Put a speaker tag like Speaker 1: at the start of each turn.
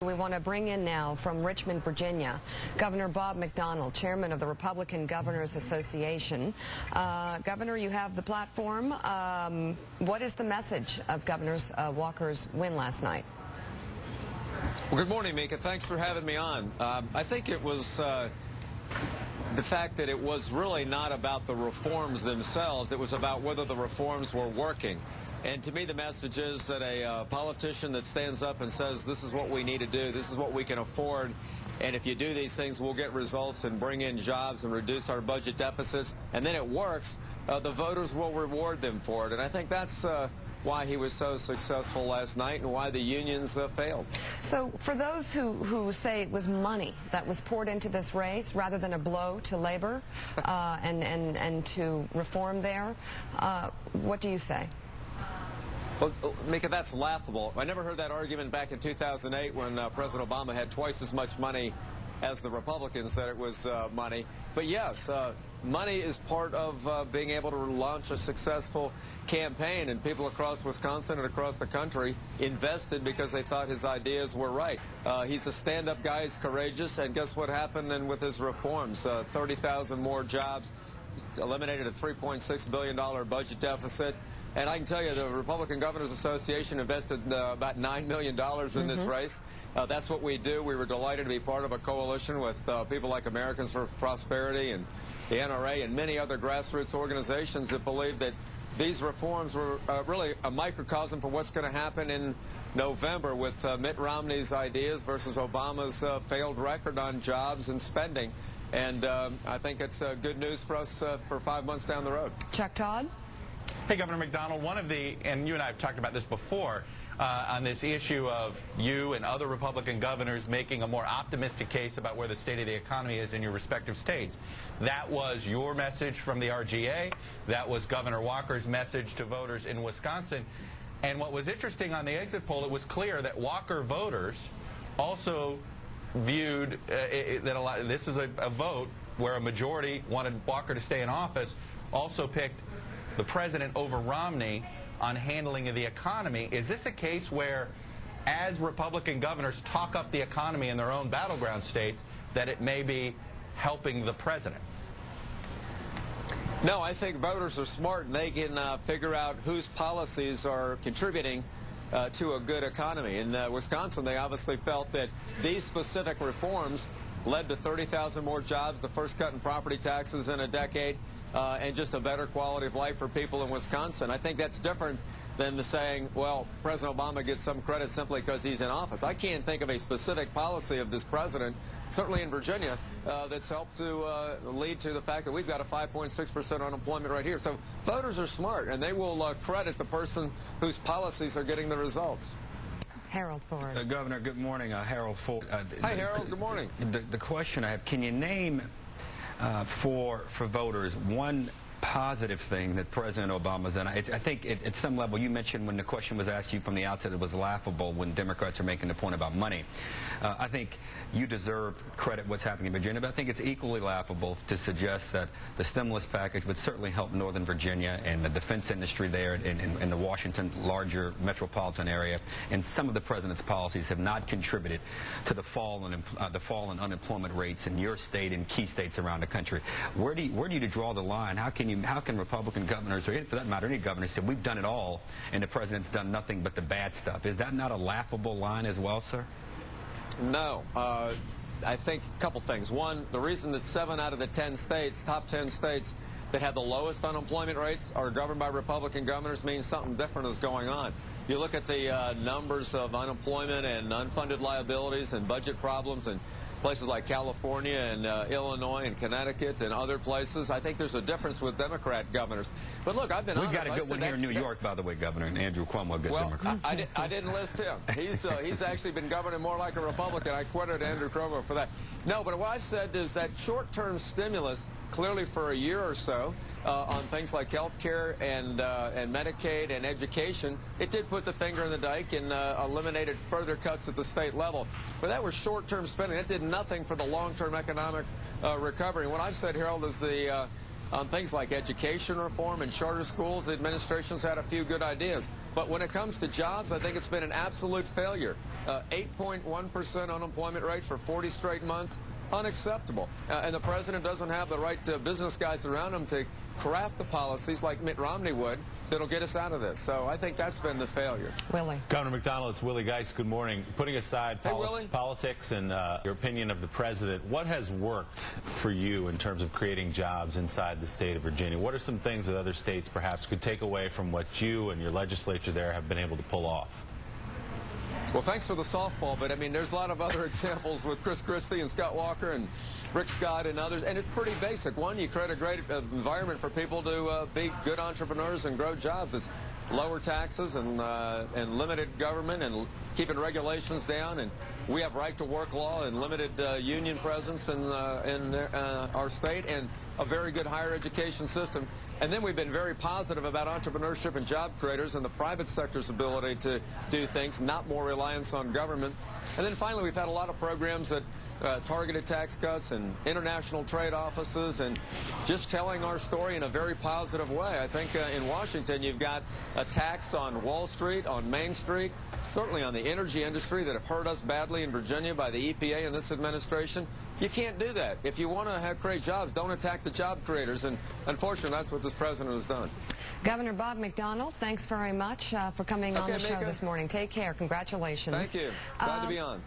Speaker 1: We want to bring in now from Richmond, Virginia, Governor Bob McDonnell, chairman of the Republican Governors Association. Governor, you have the platform. What is the message of Governor Walker's win last night?
Speaker 2: Well, good morning, Mika. Thanks for having me on. I think it was the fact that it was really not about the reforms themselves. It was about whether the reforms were working. And to me, the message is that a politician that stands up and says, this is what we need to do, this is what we can afford, and if you do these things, we'll get results and bring in jobs and reduce our budget deficits, and then it works, the voters will reward them for it. And I think that's why he was so successful last night and why the unions failed.
Speaker 1: So for those who say it was money that was poured into this race rather than a blow to labor and to reform there, what do you say?
Speaker 2: Well, Mika, that's laughable. I never heard that argument back in 2008 when President Obama had twice as much money as the Republicans said it was money. But yes, money is part of being able to launch a successful campaign, and people across Wisconsin and across the country invested because they thought his ideas were right. He's a stand-up guy, he's courageous, and guess what happened then with his reforms? 30,000 more jobs, eliminated a $3.6 billion budget deficit. And I can tell you the Republican Governors Association invested about $9 million in this race. That's what we do. We were delighted to be part of a coalition with people like Americans for Prosperity and the NRA and many other grassroots organizations that believe that these reforms were really a microcosm for what's going to happen in November with Mitt Romney's ideas versus Obama's failed record on jobs and spending. And I think it's good news for us for 5 months down the road.
Speaker 1: Chuck Todd?
Speaker 3: Hey, Governor McDonnell, and you and I have talked about this before, on this issue of you and other Republican governors making a more optimistic case about where the state of the economy is in your respective states. That was your message from the RGA. That was Governor Walker's message to voters in Wisconsin. And what was interesting on the exit poll, it was clear that Walker voters also viewed that this is a vote where a majority wanted Walker to stay in office, also picked the president over Romney on handling of the economy. Is this a case where, as Republican governors talk up the economy in their own battleground states, that it may be helping the president?
Speaker 2: No, I think voters are smart and they can figure out whose policies are contributing to a good economy. In Wisconsin, they obviously felt that these specific reforms led to 30,000 more jobs, the first cut in property taxes in a decade, and just a better quality of life for people in Wisconsin. I think that's different than the saying, well, President Obama gets some credit simply because he's in office. I can't think of a specific policy of this president, certainly in Virginia, that's helped to lead to the fact that we've got a 5.6% unemployment right here. So voters are smart, and they will credit the person whose policies are getting the results.
Speaker 1: Harold Ford.
Speaker 4: Governor, good morning. Harold Ford.
Speaker 2: Hi, Harold. Good morning.
Speaker 4: The question I have, can you name for voters one positive thing that President Obama's done? I think at some level, you mentioned when the question was asked you from the outset, it was laughable when Democrats are making the point about money. I think you deserve credit what's happening in Virginia, but I think it's equally laughable to suggest that the stimulus package would certainly help Northern Virginia and the defense industry there in the Washington larger metropolitan area, and some of the president's policies have not contributed to the fall in unemployment rates in your state and key states around the country. Where do you draw the line? How can Republican governors, or for that matter any governor, say we've done it all and the president's done nothing but the bad stuff? Is that not a laughable line as well, sir?
Speaker 2: No. I think a couple things. One, the reason that 7 out of the 10 states, top 10 states that have the lowest unemployment rates are governed by Republican governors means something different is going on. You look at the numbers of unemployment and unfunded liabilities and budget problems and places like California and Illinois and Connecticut and other places. I think there's a difference with Democrat governors. But look, I've been honest.
Speaker 4: We've got a good one here in New York, by the way, Governor, and Andrew Cuomo, a good Democrat.
Speaker 2: I didn't list him. He's actually been governing more like a Republican. I quoted Andrew Cuomo for that. No, but what I said is that short-term stimulus, clearly for a year or so, on things like health care and Medicaid and education, it did put the finger in the dike and eliminated further cuts at the state level. But that was short-term spending. It did nothing for the long-term economic recovery. And what I've said, Harold, is on things like education reform and charter schools, the administration's had a few good ideas. But when it comes to jobs, I think it's been an absolute failure. 8.1% unemployment rate for 40 straight months. Unacceptable. And the president doesn't have the right business guys around him to craft the policies like Mitt Romney would that'll get us out of this. So I think that's been the failure.
Speaker 1: Willie.
Speaker 5: Governor McDonnell, it's Willie Geist. Good morning. Putting aside politics and your opinion of the president, what has worked for you in terms of creating jobs inside the state of Virginia? What are some things that other states perhaps could take away from what you and your legislature there have been able to pull off?
Speaker 2: Well, thanks for the softball, but I mean, there's a lot of other examples with Chris Christie and Scott Walker and Rick Scott and others, and it's pretty basic. One, you create a great environment for people to be good entrepreneurs and grow jobs. It's lower taxes and limited government and keeping regulations down, and we have right-to-work law and limited union presence in our state, and a very good higher education system. And then we've been very positive about entrepreneurship and job creators and the private sector's ability to do things, not more reliance on government. And then finally, we've had a lot of programs that targeted tax cuts and international trade offices and just telling our story in a very positive way. I think in Washington, you've got a tax on Wall Street, on Main Street, certainly on the energy industry that have hurt us badly in Virginia by the EPA and this administration. You can't do that. If you want to create jobs, don't attack the job creators. And unfortunately, that's what this president has done.
Speaker 1: Governor Bob McDonnell, thanks very much for coming on the show this morning. Take care. Congratulations.
Speaker 2: Thank you. Glad to be on.